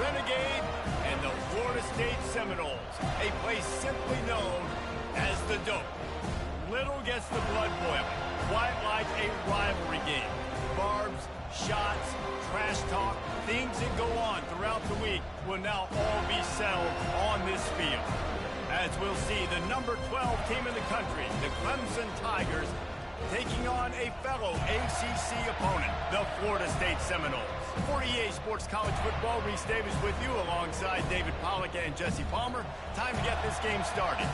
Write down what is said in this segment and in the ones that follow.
Renegade and the Florida State Seminoles, a place simply known as the Dope. Little gets the blood boiling, quite like a rivalry game. Barbs, shots, trash talk, things that go on throughout the week will now all be settled on this field. As we'll see, the number 12 team in the country, the Clemson Tigers, taking on a fellow ACC opponent, the Florida State Seminoles. For EA Sports College Football, Reese Davis with you alongside David Pollack and Jesse Palmer. Time to get this game started.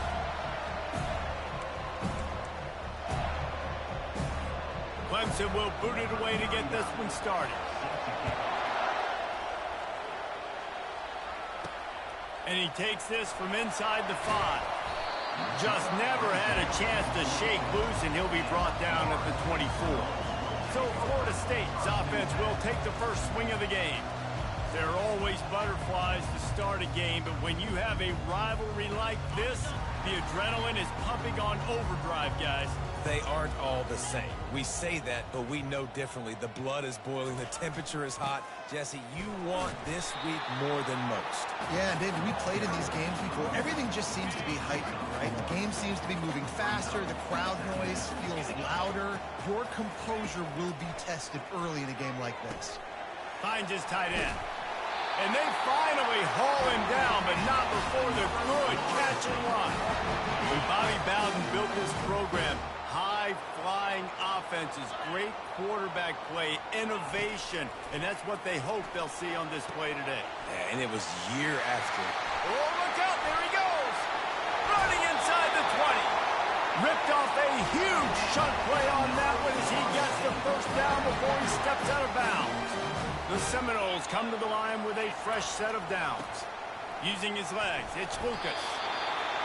Clemson will boot it away to get this one started. And he takes this from inside the 5. Just never had a chance to shake loose, and he'll be brought down at the 24. So Florida State's offense will take the first swing of the game. There are always butterflies to start a game, but when you have a rivalry like this, the adrenaline is pumping on overdrive, guys. They aren't all the same. We say that, but we know differently. The blood is boiling. The temperature is hot. Jesse, you want this week more than most. Yeah, David, we played in these games before. Everything just seems to be heightened, right? The game seems to be moving faster. The crowd noise feels louder. Your composure will be tested early in a game like this. Finds his tight end. And they finally haul him down, but not before the good catch and run. When Bobby Bowden built this program, high-flying offenses, great quarterback play, innovation, and that's what they hope they'll see on display today. Yeah, and it was year after. Oh, look out, there he goes! Running inside the 20. Ripped off a huge chunk play on that one as he gets the first down before he steps out of bounds. The Seminoles come to the line with a fresh set of downs. Using his legs, it's Lucas.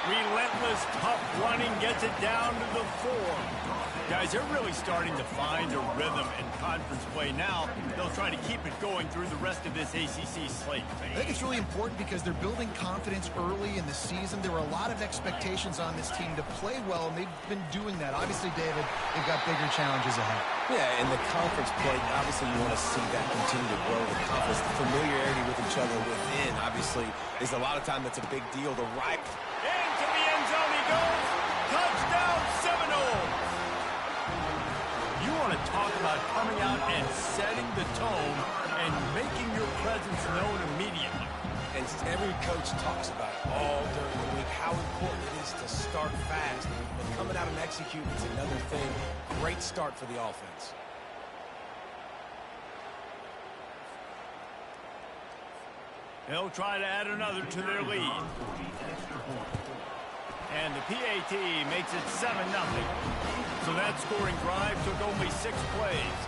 Relentless, tough running, gets it down to the 4. Guys, they're really starting to find a rhythm in conference play now. They'll try to keep it going through the rest of this ACC slate. I think it's really important because they're building confidence early in the season. There were a lot of expectations on this team to play well, and they've been doing that. Obviously, David, they've got bigger challenges ahead. Yeah, and the conference play, obviously you want to see that continue to grow. The confidence, the familiarity with each other within, obviously, is a lot of time that's a big deal. The right into the end zone he goes. Touchdown, Seminoles. You want to talk about coming out and setting the tone and making your presence known immediately. And every coach talks about it all during the week, how important it is to start fast. But coming out and executing is another thing. Great start for the offense. They'll try to add another to their lead. And the PAT makes it 7-0. So that scoring drive took only 6 plays.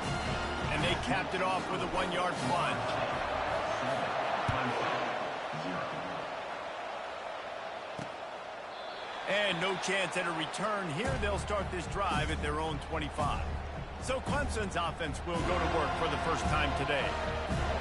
And they capped it off with a 1-yard plunge. And no chance at a return here. They'll start this drive at their own 25. So Clemson's offense will go to work for the first time today.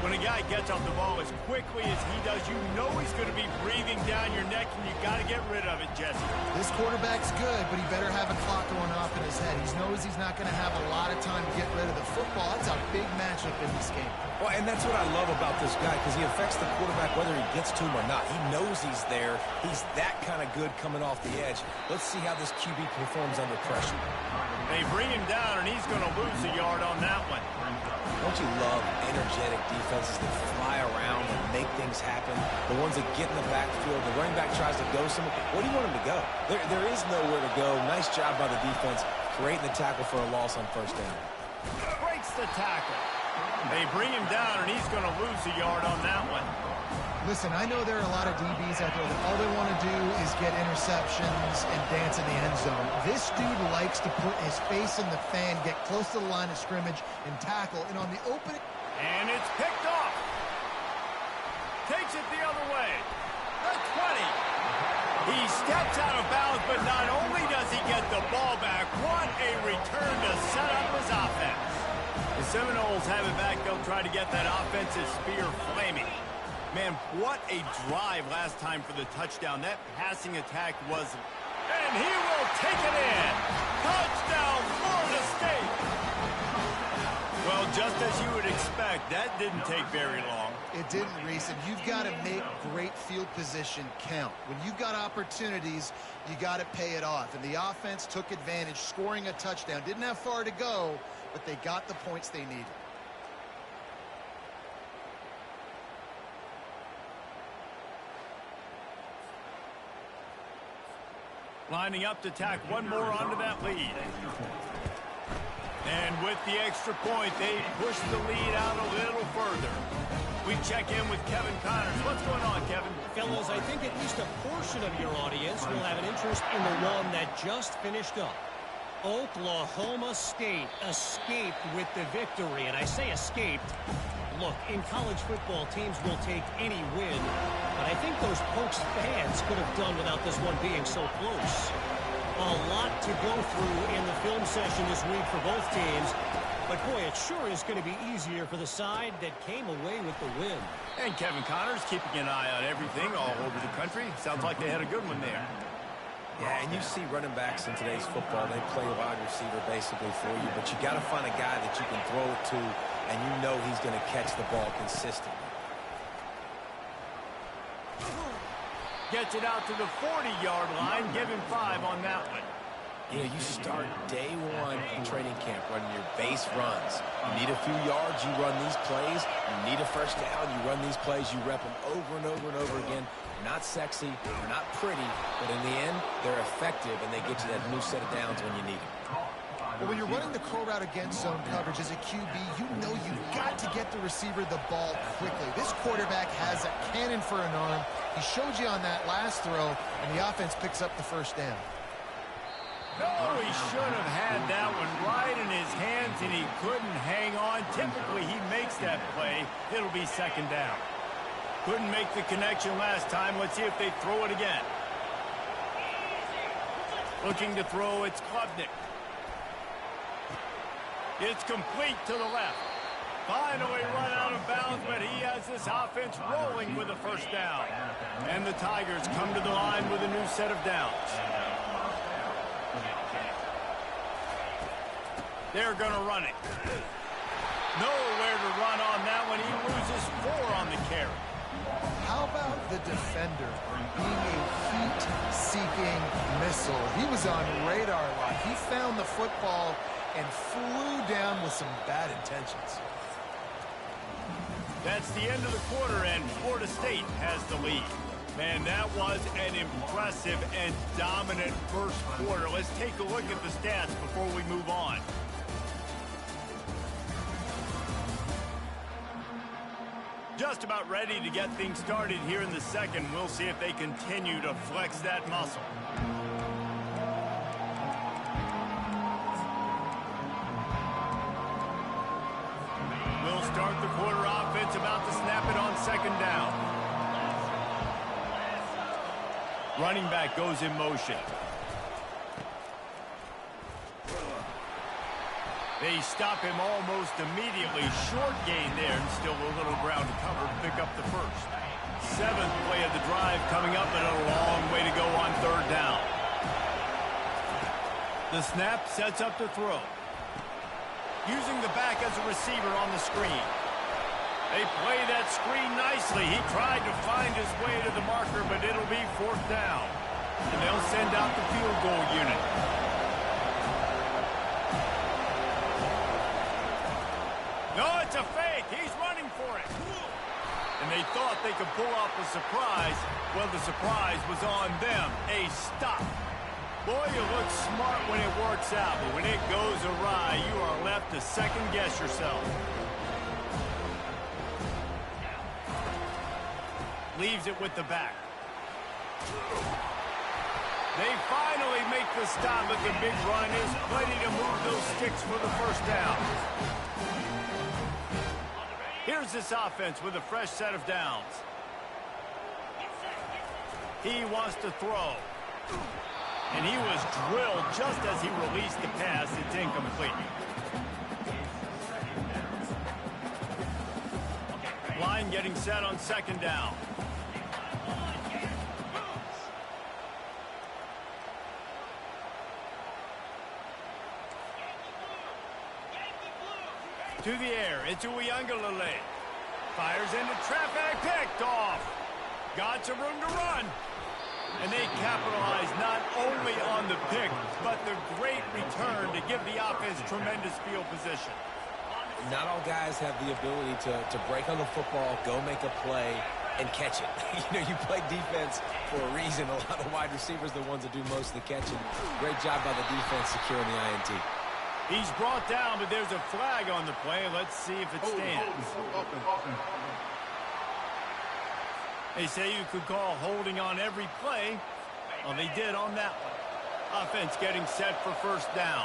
When a guy gets off the ball as quickly as he does, you know he's going to be breathing down your neck, and you got to get rid of it, Jesse. This quarterback's good, but he better have a clock going off in his head. He knows he's not going to have a lot of time to get rid of the football. That's a big matchup in this game. Well, and that's what I love about this guy, because he affects the quarterback whether he gets to him or not. He knows he's there. He's that kind of good coming off the edge. Let's see how this QB performs under pressure. They bring him down, and he's going to lose a yard on that one. Don't you love energetic defenses that fly around and make things happen? The ones that get in the backfield, the running back tries to go somewhere. Where do you want him to go? There is nowhere to go. Nice job by the defense, creating the tackle for a loss on first down. Breaks the tackle. They bring him down, and he's going to lose a yard on that one. Listen, I know there are a lot of DBs out there that all they want to do is get interceptions and dance in the end zone. This dude likes to put his face in the fan, get close to the line of scrimmage, and tackle. And on the opening... And it's picked off. Takes it the other way. The 20. He steps out of bounds, but not only does he get the ball back, what a return to set up his offense. The Seminoles have it back. They'll try to get that offensive spear flaming. Man, what a drive last time for the touchdown. That passing attack was... And he will take it in. Touchdown, Florida State. Well, just as you would expect, that didn't take very long. It didn't, Reese, and you've got to make great field position count. When you've got opportunities, you got to pay it off. And the offense took advantage, scoring a touchdown. Didn't have far to go, but they got the points they needed. Lining up to tack one more onto that lead. And with the extra point, they push the lead out a little further. We check in with Kevin Connors. What's going on, Kevin? Fellas, I think at least a portion of your audience will have an interest in the one that just finished up. Oklahoma State escaped with the victory. And I say escaped. Look, in college football, teams will take any win. But I think those Pokes fans could have done without this one being so close. A lot to go through in the film session this week for both teams. But, boy, it sure is going to be easier for the side that came away with the win. And Kevin Connors keeping an eye on everything all over the country. Sounds like they had a good one there. Yeah, and you see running backs in today's football, they play wide receiver basically for you, but you got to find a guy that you can throw it to, and you know he's going to catch the ball consistently. Gets it out to the 40-yard line. Give him 5 on that one. You know, you start day one in training camp running your base runs. You need a few yards, you run these plays. You need a first down, you run these plays. You rep them over and over and over again. They're not sexy, they're not pretty, but in the end, they're effective, and they get you that new set of downs when you need them. Well, when you're running the curl route against zone coverage as a QB, you know you've got to get the receiver the ball quickly. This quarterback has a cannon for an arm. He showed you on that last throw, and the offense picks up the first down. Oh, he should have had that one right in his hands, and he couldn't hang on. Typically, he makes that play. It'll be second down. Couldn't make the connection last time. Let's see if they throw it again. Looking to throw, it's Klubnik. It's complete to the left. Finally run out of bounds, but he has this offense rolling with a first down. And the Tigers come to the line with a new set of downs. They're going to run it. Nowhere to run on that one. He loses 4 on the carry. How about the defender being a heat-seeking missile? He was on radar lock. He found the football and flew down with some bad intentions. That's the end of the quarter, and Florida State has the lead. Man, that was an impressive and dominant first quarter. Let's take a look at the stats before we move on. Just about ready to get things started here in the second. We'll see if they continue to flex that muscle. We'll start the quarter offense, about to snap it on second down. Running back goes in motion. They stop him almost immediately. Short gain there, and still a little ground to cover to pick up the first. 7th play of the drive coming up, but a long way to go on third down. The snap sets up the throw. Using the back as a receiver on the screen. They play that screen nicely. He tried to find his way to the marker, but it'll be 4th down. And they'll send out the field goal unit. No, it's a fake. He's running for it. And they thought they could pull off a surprise. Well, the surprise was on them. A stop. Boy, you look smart when it works out, but when it goes awry, you are left to second-guess yourself. Leaves it with the back. They finally make the stop, but the big run is plenty to move those sticks for the first down. Here's this offense with a fresh set of downs. He wants to throw. And he was drilled just as he released the pass. It's incomplete. Line getting set on second down. To the air, it's Uyunglele. Fires into traffic, picked off. Got some room to run. And they capitalize not only on the pick, but the great return to give the offense tremendous field position. Not all guys have the ability to break on the football, go make a play, and catch it. You play defense for a reason. A lot of wide receivers are the ones that do most of the catching. Great job by the defense securing the INT. He's brought down, but there's a flag on the play. Let's see if it stands. They say you could call holding on every play. Well, they did on that one. Offense getting set for first down.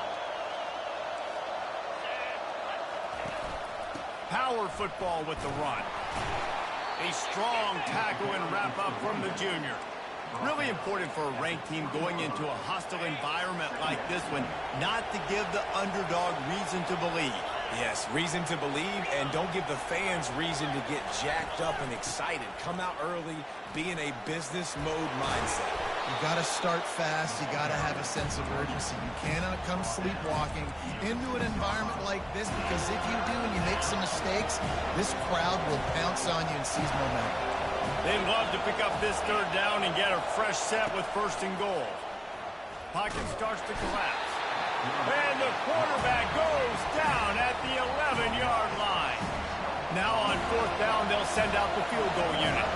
Power football with the run. A strong tackle and wrap up from the junior. Really important for a ranked team going into a hostile environment like this one, not to give the underdog reason to believe. Yes, reason to believe, and don't give the fans reason to get jacked up and excited. Come out early, be in a business mode mindset. You got to start fast. You got to have a sense of urgency. You cannot come sleepwalking into an environment like this, because if you do and you make some mistakes, this crowd will pounce on you and seize momentum. They'd love to pick up this third down and get a fresh set with first and goal. Pocket starts to collapse. And the quarterback goes down at the 11-yard line. Now on fourth down, they'll send out the field goal unit.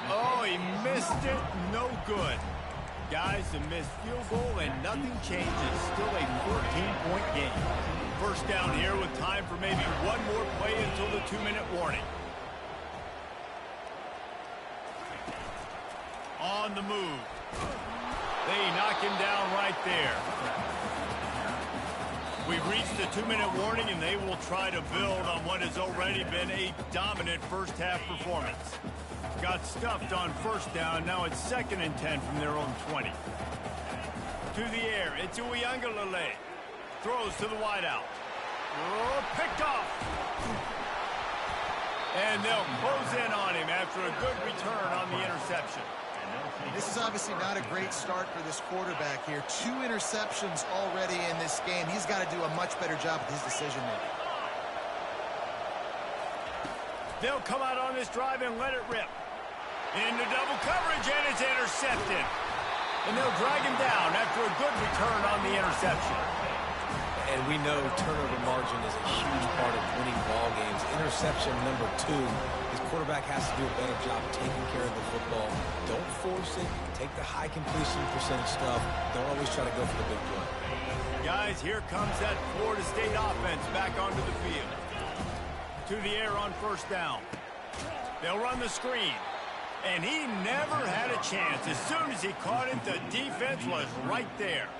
Oh, he missed it. No good. Guys, a missed field goal and nothing changes. Still a 14-point game. First down here with time for maybe one more play until the 2-minute warning. On the move. They knock him down right there. We've reached the 2-minute warning, and they will try to build on what has already been a dominant first-half performance. Got stuffed on first down. Now it's 2nd and 10 from their own 20. To the air. It's Uyunglele. Throws to the wideout. Oh, picked off. And they'll close in on him after a good return on the interception. This is obviously not a great start for this quarterback here. 2 interceptions already in this game. He's got to do a much better job with his decision-making. They'll come out on this drive and let it rip. Into double coverage, and it's intercepted. And they'll drag him down after a good return on the interception. And we know turnover margin is a huge part of winning ball games. Interception number 2. His quarterback has to do a better job taking care of the football. Don't force it. Take the high completion percentage stuff. Don't always try to go for the big play. Guys, here comes that Florida State offense back onto the field. To the air on first down. They'll run the screen. And he never had a chance. As soon as he caught it, the defense was right there.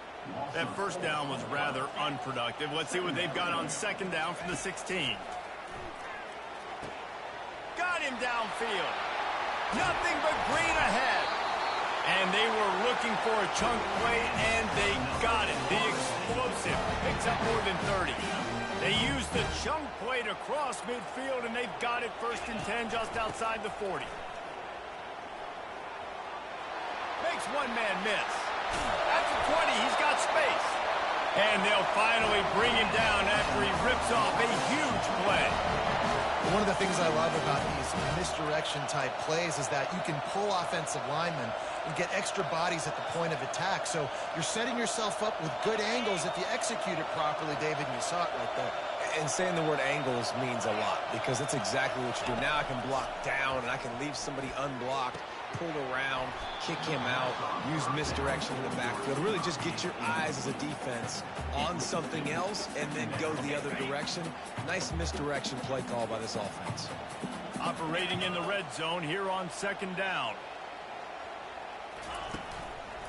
That first down was rather unproductive. Let's see what they've got on 2nd down from the 16. Got him downfield. Nothing but green ahead. And they were looking for a chunk play, and they got it. The explosive picks up more than 30. They used the chunk play to cross midfield, and they've got it 1st and 10 just outside the 40. Makes one man miss. At the 20, he's got space. And they'll finally bring him down after he rips off a huge play. One of the things I love about these misdirection-type plays is that you can pull offensive linemen and get extra bodies at the point of attack. So you're setting yourself up with good angles if you execute it properly, David, and you saw it right there. And saying the word angles means a lot, because that's exactly what you do. Now I can block down, and I can leave somebody unblocked, pull around, kick him out, use misdirection in the backfield. Really just get your eyes as a defense on something else and then go the other direction. Nice misdirection play call by this offense. Operating in the red zone here on 2nd down.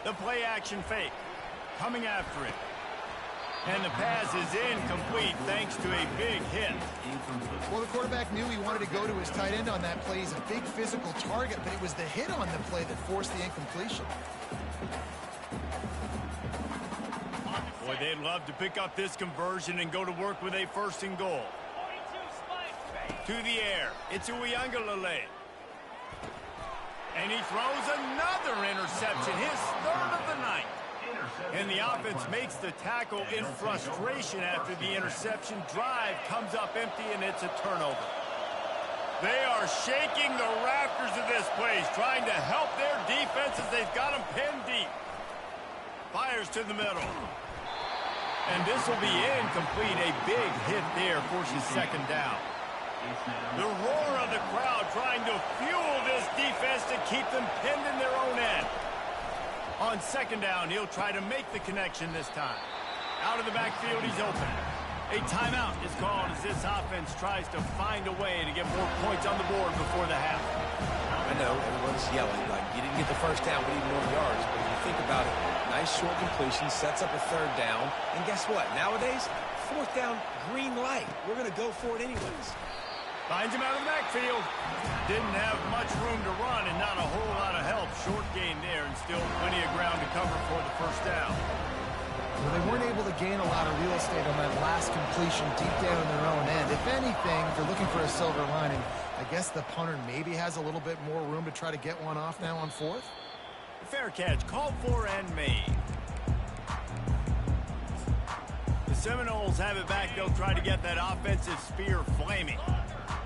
The play action fake. Coming after it. And the pass is incomplete thanks to a big hit. Well, the quarterback knew he wanted to go to his tight end on that play. He's a big physical target, but it was the hit on the play that forced the incompletion. Boy, they'd love to pick up this conversion and go to work with a 1st and goal. To the air. It's Uyunglele. And he throws another interception, his 3rd of the night. And the offense makes the tackle in frustration after the interception. Drive comes up empty, and it's a turnover. They are shaking the rafters of this place, trying to help their defense as they've got them pinned deep. Fires to the middle. And this will be incomplete. A big hit there forces second down. The roar of the crowd trying to fuel this defense to keep them pinned in their own end. On second down, he'll try to make the connection this time. Out of the backfield, he's open. A timeout is called as this offense tries to find a way to get more points on the board before the half. I know everyone's yelling like you didn't get the first down, we need more yards. But when you think about it, nice short completion, sets up a third down. And guess what? Nowadays, fourth down, green light. We're going to go for it anyways. Finds him out of the backfield. Didn't have much room to run and not a whole lot of help. Short gain there and still plenty of ground to cover for the first down. Well, they weren't able to gain a lot of real estate on that last completion deep down in their own end. If anything, if they're looking for a silver lining, I guess the punter maybe has a little bit more room to try to get one off now on fourth. Fair catch, called for and made. The Seminoles have it back. They'll try to get that offensive spear flaming.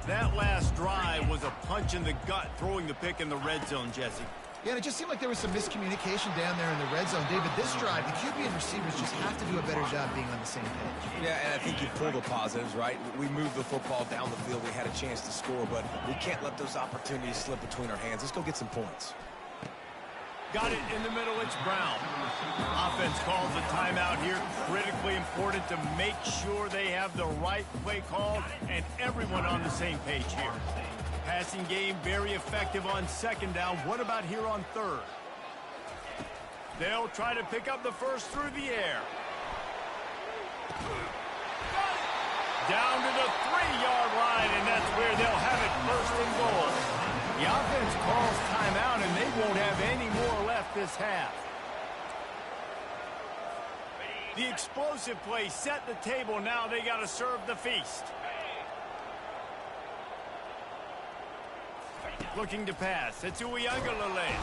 That last drive was a punch in the gut, throwing the pick in the red zone, Jesse. Yeah, and it just seemed like there was some miscommunication down there in the red zone. David, this drive, the QB and receivers just have to do a better job being on the same page. Yeah, and I think you pull the positives, right? We moved the football down the field. We had a chance to score, but we can't let those opportunities slip between our hands. Let's go get some points. Got it in the middle. It's Brown. Offense calls a timeout here. Critically important to make sure they have the right play call and everyone on the same page here. Passing game very effective on second down. What about here on third? They'll try to pick up the first through the air. Down to the 3-yard line, and that's where they'll have it first and goal. The offense calls timeout, and they won't have any more left this half. The explosive play set the table. Now they got to serve the feast. Looking to pass. It's Uiagalelei.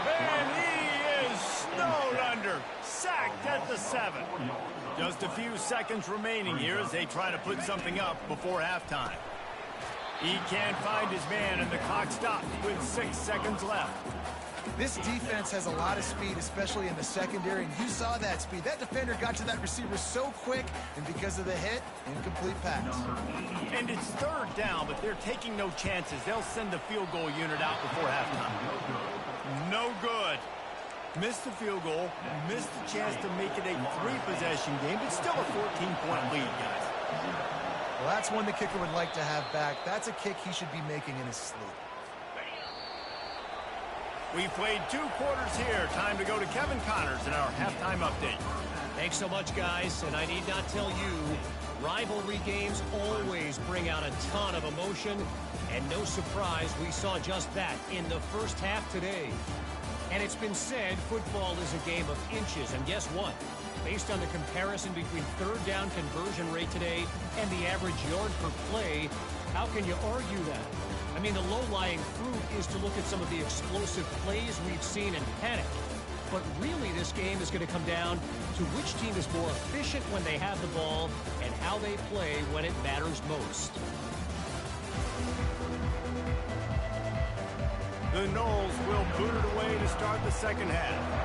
And he is snowed under. Sacked at the 7. Just a few seconds remaining here as they try to put something up before halftime. He can't find his man, and the clock stops with 6 seconds left. This defense has a lot of speed, especially in the secondary, and you saw that speed. That defender got to that receiver so quick, and because of the hit, incomplete pass. And it's third down, but they're taking no chances. They'll send the field goal unit out before halftime. No good. Missed the field goal, missed the chance to make it a 3-possession game, but still a 14-point lead, guys. Well, that's one the kicker would like to have back. That's a kick he should be making in his sleep. We played 2 quarters here. Time to go to Kevin Connors in our halftime update. Thanks so much, guys. And I need not tell you, rivalry games always bring out a ton of emotion. And no surprise, we saw just that in the first half today. And it's been said, football is a game of inches. And guess what? Based on the comparison between third down conversion rate today and the average yard per play, how can you argue that? I mean, the low-lying fruit is to look at some of the explosive plays we've seen and panic. But really, this game is going to come down to which team is more efficient when they have the ball and how they play when it matters most. The Noles will boot it away to start the second half.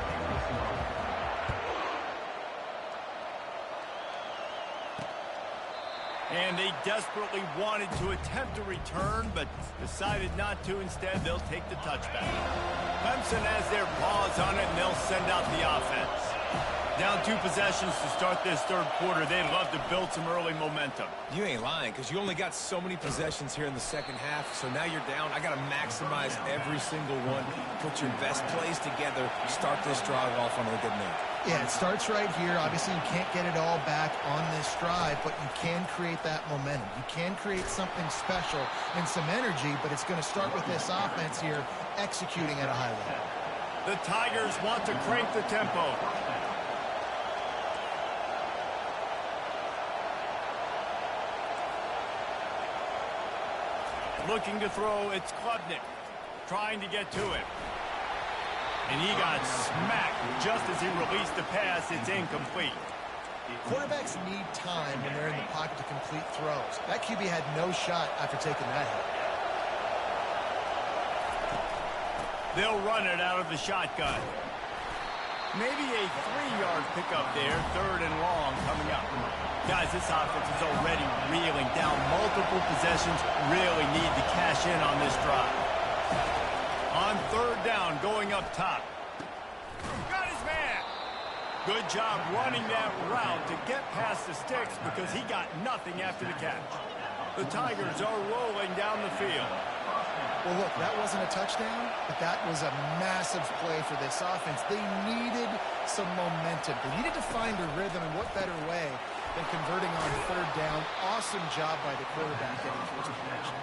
And they desperately wanted to attempt a return, but decided not to. Instead, they'll take the touchback. Clemson has their paws on it, and they'll send out the offense. Down 2 possessions to start this third quarter. They'd love to build some early momentum. You ain't lying, because you only got so many possessions here in the second half, so now you're down. I got to maximize every single one. Put your best plays together. Start this drive off on a good note. Yeah, it starts right here. Obviously, you can't get it all back on this drive, but you can create that momentum. You can create something special and some energy, but it's going to start with this offense here executing at a high level. The Tigers want to crank the tempo. Looking to throw, it's Klubnik. Trying to get to it. And he got smacked just as he released the pass. It's incomplete. Quarterbacks need time when they're in the pocket to complete throws. That QB had no shot after taking that hit. They'll run it out of the shotgun. Maybe a 3-yard pickup there, 3rd and long coming up. Guys, this offense is already reeling down multiple possessions. Really need to cash in on this drive. On 3rd down, going up top. Got his man. Good job running that route to get past the sticks because he got nothing after the catch. The Tigers are rolling down the field. Well, look, that wasn't a touchdown, but that was a massive play for this offense. They needed some momentum. They needed to find a rhythm, and what better way than converting on 3rd down. Awesome job by the quarterback getting first connection.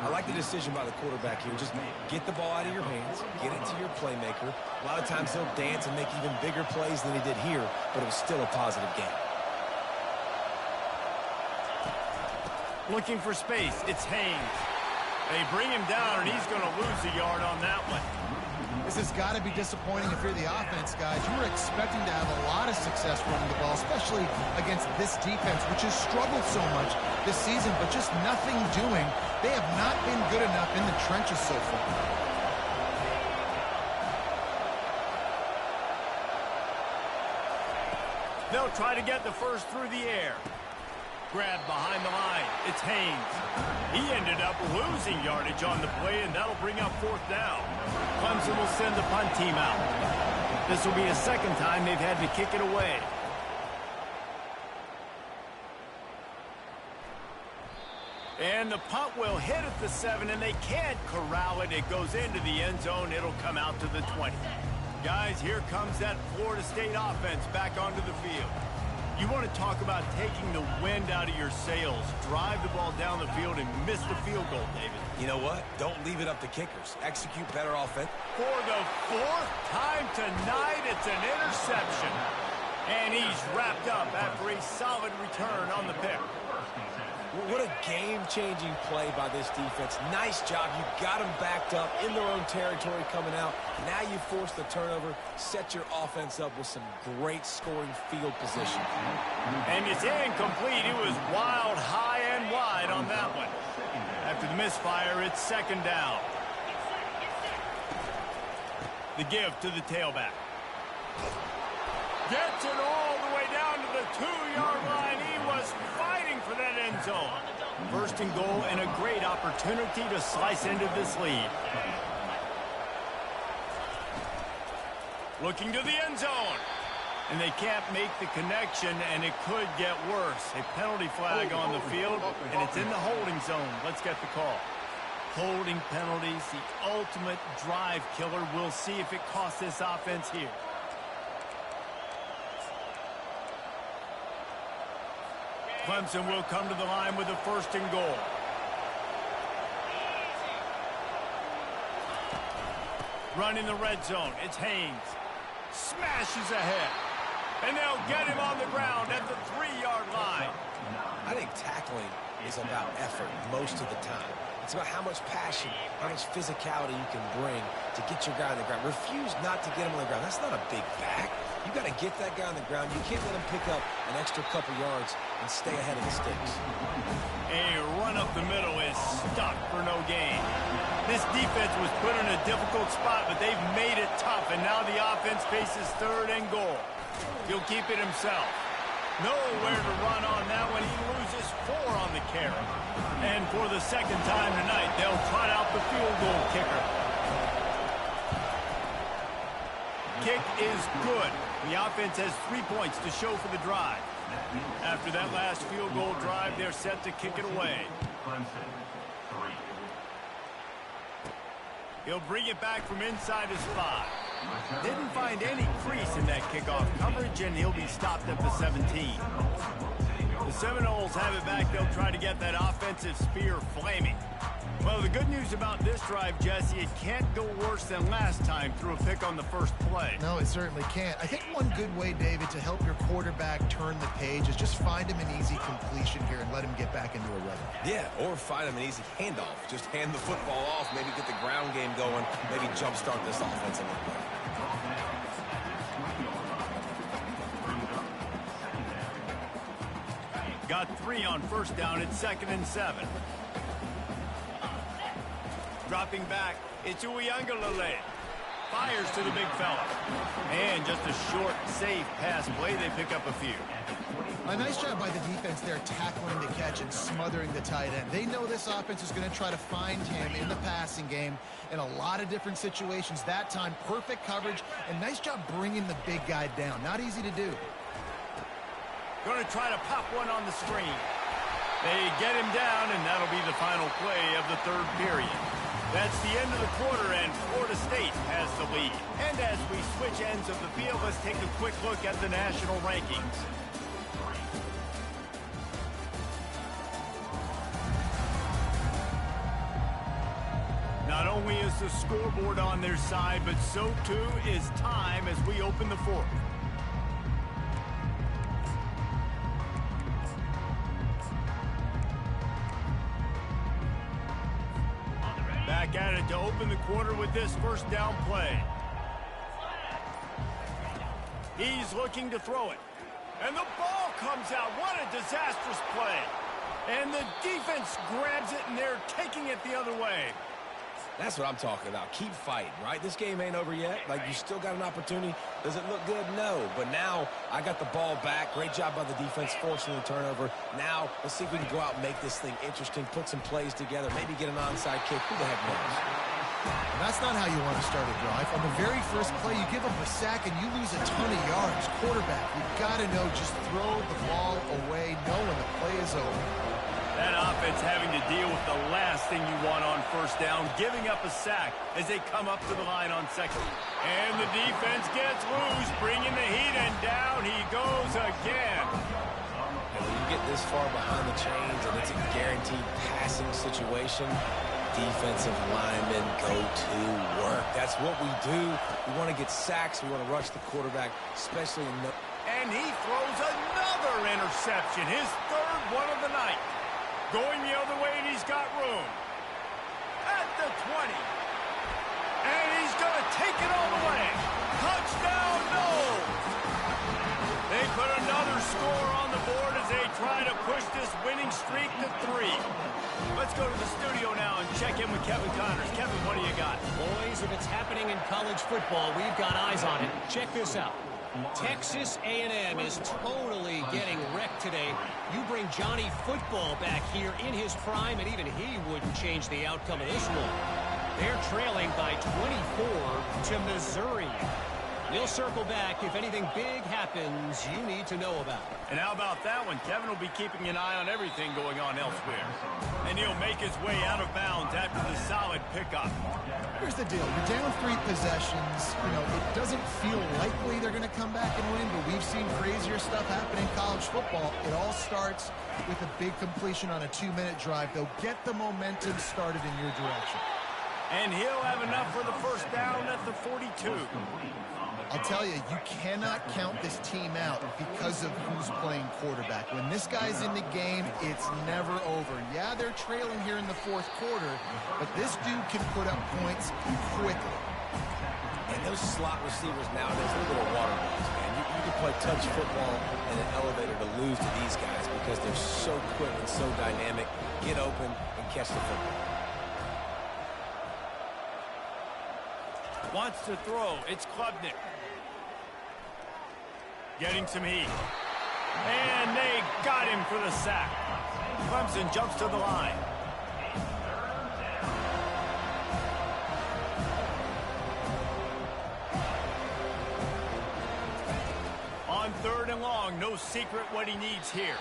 I like the decision by the quarterback here. Just get the ball out of your hands, get it to your playmaker. A lot of times he'll dance and make even bigger plays than he did here, but it was still a positive game. Looking for space, it's Haynes. They bring him down, and he's going to lose a yard on that one. This has got to be disappointing if you're the offense, guys. You were expecting to have a lot of success running the ball, especially against this defense, which has struggled so much this season, but just nothing doing. They have not been good enough in the trenches so far. They'll try to get the first through the air. Grab behind the line. It's Haynes. He ended up losing yardage on the play, and that'll bring up 4th down. Clemson will send the punt team out. This will be the 2nd time they've had to kick it away. And the punt will hit at the 7, and they can't corral it. It goes into the end zone. It'll come out to the 20. Guys, here comes that Florida State offense back onto the field. You want to talk about taking the wind out of your sails. Drive the ball down the field and miss the field goal, David. You know what? Don't leave it up to kickers. Execute better offense. For the 4th time tonight, it's an interception. And he's wrapped up after a solid return on the pick. What a game-changing play by this defense. Nice job. You got them backed up in their own territory coming out. Now you force the turnover, set your offense up with some great scoring field position. And it's incomplete. It was wild, high and wide on that one. After the misfire, it's 2nd down. The give to the tailback. Gets it all the way down to the 2-yard line. He was fighting for that end zone. 1st and goal, and a great opportunity to slice into this lead. Looking to the end zone. And they can't make the connection, and it could get worse. A penalty flag on the field, and it's in the holding zone. Let's get the call. Holding penalties, the ultimate drive killer. We'll see if it costs this offense here. Clemson will come to the line with a 1st and goal. Running the red zone. It's Haynes. Smashes ahead. And they'll get him on the ground at the 3-yard line. I think tackling is about effort most of the time. It's about how much passion, how much physicality you can bring to get your guy on the ground. Refuse not to get him on the ground. That's not a big back. You got to get that guy on the ground. You can't let him pick up an extra couple yards and stay ahead of the sticks. A run up the middle is stuck for no gain. This defense was put in a difficult spot, but they've made it tough, and now the offense faces 3rd and goal. He'll keep it himself. Nowhere to run on that one. He loses 4 on the carry. And for the 2nd time tonight, they'll trot out the field goal kicker. Kick is good. The offense has 3 points to show for the drive. After that last field goal drive, they're set to kick it away. He'll bring it back from inside his 5. Didn't find any crease in that kickoff coverage, and he'll be stopped at the 17. The Seminoles have it back. They'll try to get that offensive spear flaming. Well, the good news about this drive, Jesse, it can't go worse than last time through a pick on the first play. No, it certainly can't. I think one good way, David, to help your quarterback turn the page is just find him an easy completion here and let him get back into a rhythm. Yeah, or find him an easy handoff. Just hand the football off, maybe get the ground game going, maybe jumpstart this offense a little bit. Got 3 on first down at 2nd and 7. Dropping back, it's Uiagalelei. Fires to the big fella. And just a short, safe pass play. They pick up a few. A nice job by the defense there tackling the catch and smothering the tight end. They know this offense is going to try to find him in the passing game in a lot of different situations. That time, perfect coverage, and nice job bringing the big guy down. Not easy to do. Going to try to pop one on the screen. They get him down, and that'll be the final play of the third period. That's the end of the quarter, and Florida State has the lead. And as we switch ends of the field, let's take a quick look at the national rankings. Not only is the scoreboard on their side, but so too is time as we open the fourth. Back at it to open the quarter with this first down play. He's looking to throw it. And the ball comes out. What a disastrous play. And the defense grabs it, and they're taking it the other way. That's what I'm talking about. Keep fighting, right? This game ain't over yet. Like, you still got an opportunity. Does it look good? No. But now I got the ball back. Great job by the defense, forcing the turnover. Now let's see if we can go out and make this thing interesting, put some plays together, maybe get an onside kick. Who the heck knows? And that's not how you want to start a drive. On the very first play, you give up a sack and you lose a ton of yards. Quarterback, you've got to know, just throw the ball away, know when the play is over. That offense having to deal with the last thing you want on first down, giving up a sack as they come up to the line on second. And the defense gets loose, bringing the heat, and down he goes again. When you get this far behind the chains and it's a guaranteed passing situation, defensive linemen go to work. That's what we do. We want to get sacks. We want to rush the quarterback, especially in the... And he throws another interception, his third one of the night. Going the other way, and he's got room. At the 20. And he's going to take it all the way. Touchdown, no! They put another score on the board as they try to push this winning streak to 3. Let's go to the studio now and check in with Kevin Connors. Kevin, what do you got? Boys, if it's happening in college football, we've got eyes on it. Check this out. Texas A&M is totally getting wrecked today. You bring Johnny Football back here in his prime, and even he wouldn't change the outcome of this one. They're trailing by 24 to Missouri. We'll circle back if anything big happens you need to know about. And how about that one? Kevin will be keeping an eye on everything going on elsewhere. And he'll make his way out of bounds after the solid pickup. Here's the deal. You're down 3 possessions. You know, it doesn't feel likely they're going to come back and win, but we've seen crazier stuff happen in college football. It all starts with a big completion on a 2-minute drive. They'll get the momentum started in your direction. And he'll have enough for the first down at the 42. I'll tell you, you cannot count this team out because of who's playing quarterback. When this guy's in the game, it's never over. Yeah, they're trailing here in the fourth quarter, but this dude can put up points quickly. And those slot receivers nowadays, they're little water balls, man. You can play touch football in an elevator to lose to these guys because they're so quick and so dynamic. Get open and catch the football. Wants to throw. It's Klubnik. Getting some heat. And they got him for the sack. Clemson jumps to the line. On 3rd and long, no secret what he needs here.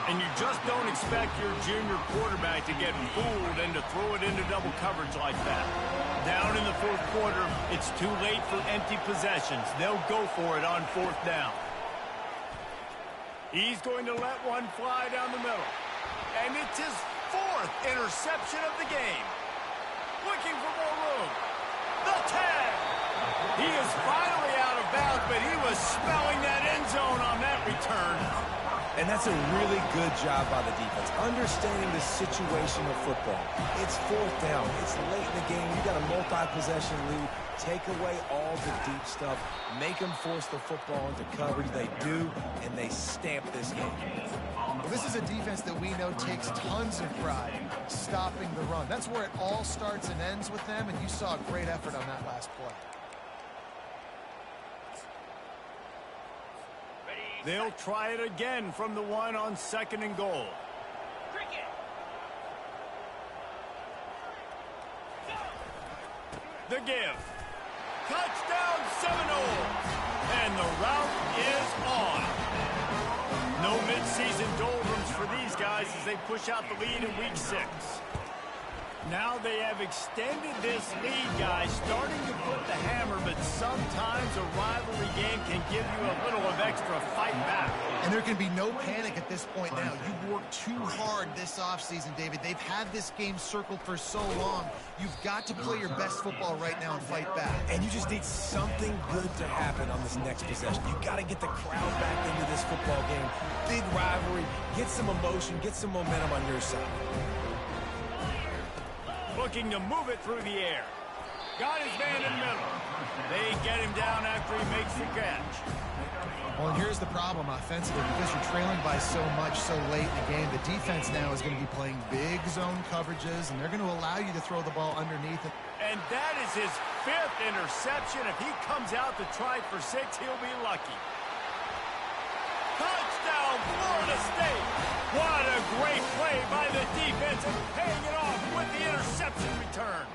And you just don't expect your junior quarterback to get fooled and to throw it into double coverage like that. Down in the fourth quarter, it's too late for empty possessions. They'll go for it on 4th down. He's going to let one fly down the middle. And it's his 4th interception of the game. Looking for more room. The tag. He is finally out of bounds, but he was smelling that end zone on that return. And that's a really good job by the defense, understanding the situation of football. It's 4th down. It's late in the game. You got a multi-possession lead. Take away all the deep stuff. Make them force the football into coverage. They do, and they stamp this game. Well, this is a defense that we know takes tons of pride stopping the run. That's where it all starts and ends with them, and you saw a great effort on that last play. They'll try it again from the 1 on 2nd and goal. The give. Touchdown Seminoles. And the route is on. No midseason doldrums for these guys as they push out the lead in week 6. Now they have extended this lead, guys, starting to put the hammer, but sometimes a rivalry game can give you a little of extra fight back. And there can be no panic at this point now. You've worked too hard this offseason, David. They've had this game circled for so long. You've got to play your best football right now and fight back. And you just need something good to happen on this next possession. You got to get the crowd back into this football game. Big rivalry. Get some emotion. Get some momentum on your side. Looking to move it through the air. Got his man in the middle. They get him down after he makes the catch. Well, and here's the problem offensively. Because you're trailing by so much so late in the game, the defense now is going to be playing big zone coverages, and they're going to allow you to throw the ball underneath it. And that is his 5th interception. If he comes out to try for 6, he'll be lucky. Touchdown, Florida State. What a great play by the defense and paying it off with the interception return.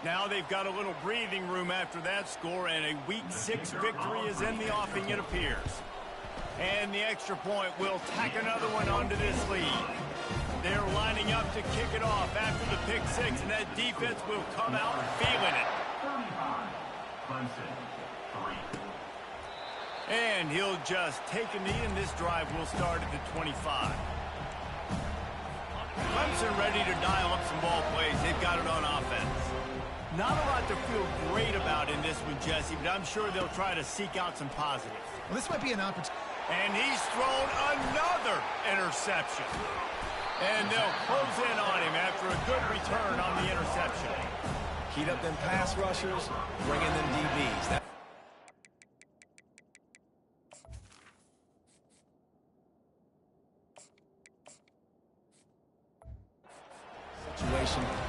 Now they've got a little breathing room after that score, and a week 6 victory is in the offing, it appears. And the extra point will tack another one onto this lead. They're lining up to kick it off after the pick 6, and that defense will come out feeling it. Clemson, 3. And he'll just take a knee, and this drive will start at the 25. Clemson ready to dial up some ball plays. They've got it on offense. Not a lot to feel great about in this one, Jesse, but I'm sure they'll try to seek out some positives. Well, this might be an opportunity. And he's thrown another interception. And they'll close in on him after a good return on the interception. Heat up them pass rushers, bring in them DBs.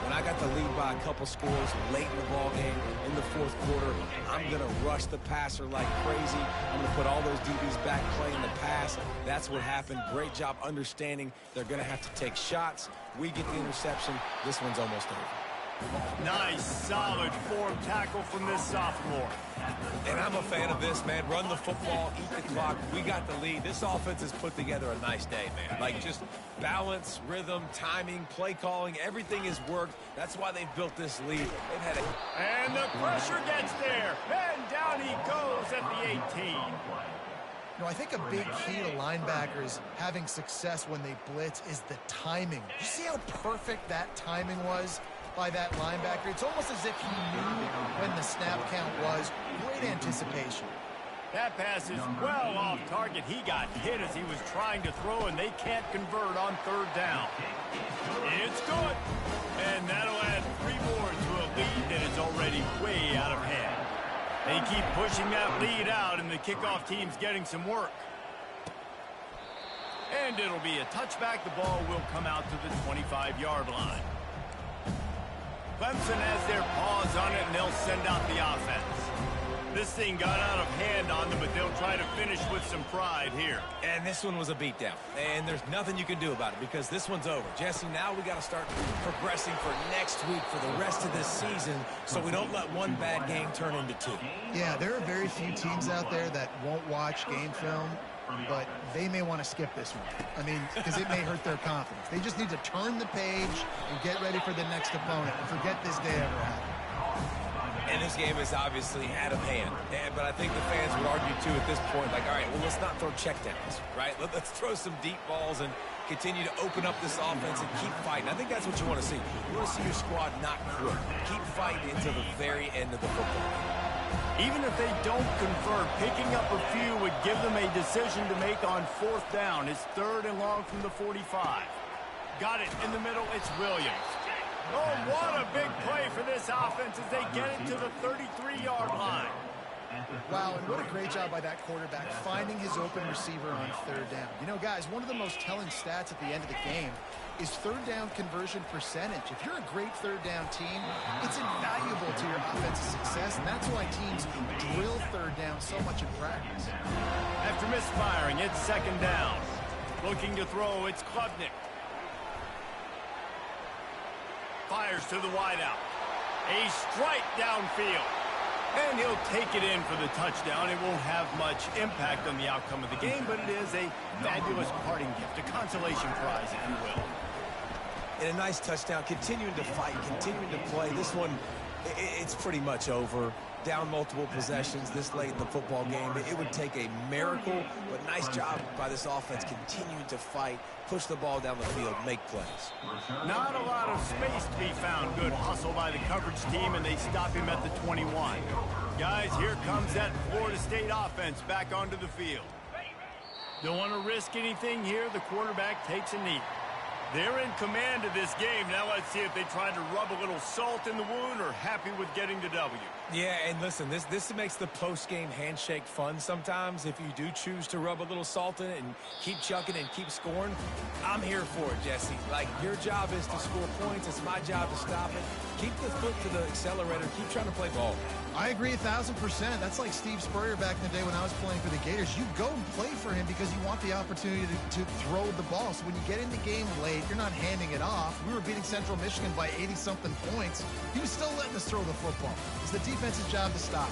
When I got the lead by a couple scores late in the ball game, in the 4th quarter, I'm going to rush the passer like crazy. I'm going to put all those DBs back playing the pass. That's what happened. Great job understanding they're going to have to take shots. We get the interception. This one's almost over. Nice, solid form tackle from this sophomore. And I'm a fan of this, man. Run the football, eat the clock. We got the lead. This offense has put together a nice day, man. Like, just balance, rhythm, timing, play calling, everything has worked. That's why they've built this lead. They've had it. And the pressure gets there. And down he goes at the 18. You know, I think a big key to linebackers having success when they blitz is the timing. You see how perfect that timing was by that linebacker? It's almost as if he knew when the snap count was. Great anticipation. That pass is well off target. He got hit as he was trying to throw, and they can't convert on 3rd down. It's good. And that'll add 3 more to a lead that is already way out of hand. They keep pushing that lead out, and the kickoff team's getting some work. And it'll be a touchback. The ball will come out to the 25-yard line. Clemson has their paws on it, and they'll send out the offense. This thing got out of hand on them, but they'll try to finish with some pride here. And this one was a beatdown. And there's nothing you can do about it because this one's over. Jesse, now we got to start progressing for next week for the rest of this season so we don't let one bad game turn into 2. Yeah, there are very few teams out there that won't watch game film, but they may want to skip this one. I mean, because it may hurt their confidence. They just need to turn the page and get ready for the next opponent and forget this day ever happened. And this game is obviously out of hand. But I think the fans would argue, too, at this point, like, all right, well, let's not throw checkdowns, right? Let's throw some deep balls and continue to open up this offense and keep fighting. I think that's what you want to see. You want to see your squad not quit. Keep fighting until the very end of the football game. Even if they don't convert, picking up a few would give them a decision to make on 4th down. It's 3rd and long from the 45. Got it in the middle. It's Williams. Oh, what a big play for this offense as they get it to the 33-yard line. Wow, and what a great job by that quarterback finding his open receiver on 3rd down. You know, guys, one of the most telling stats at the end of the game is 3rd down conversion percentage. If you're a great 3rd down team, it's invaluable to your offensive success, and that's why teams drill 3rd down so much in practice. After misfiring, it's 2nd down. Looking to throw, it's Klubnik. Fires to the wideout. A strike downfield. And he'll take it in for the touchdown. It won't have much impact on the outcome of the game, but it is a fabulous parting gift, a consolation prize, if you will. And a nice touchdown, continuing to fight, continuing to play. This one, it's pretty much over. Down multiple possessions this late in the football game. It would take a miracle, but nice job by this offense continuing to fight, push the ball down the field, make plays. Not a lot of space to be found. Good hustle by the coverage team, and they stop him at the 21. Guys, here comes that Florida State offense back onto the field. Don't want to risk anything here. The quarterback takes a knee. They're in command of this game. Now let's see if they try to rub a little salt in the wound or happy with getting the W. Yeah, and listen, this makes the post-game handshake fun sometimes. If you do choose to rub a little salt in it and keep chucking and keep scoring, I'm here for it, Jesse. Like, your job is to score points. It's my job to stop it. Keep the foot to the accelerator. Keep trying to play ball. I agree 1,000%. That's like Steve Spurrier back in the day when I was playing for the Gators. You go and play for him because you want the opportunity to throw the ball. So when you get in the game late, you're not handing it off. We were beating Central Michigan by 80-something points. He was still letting us throw the football. It's the defense's job to stop.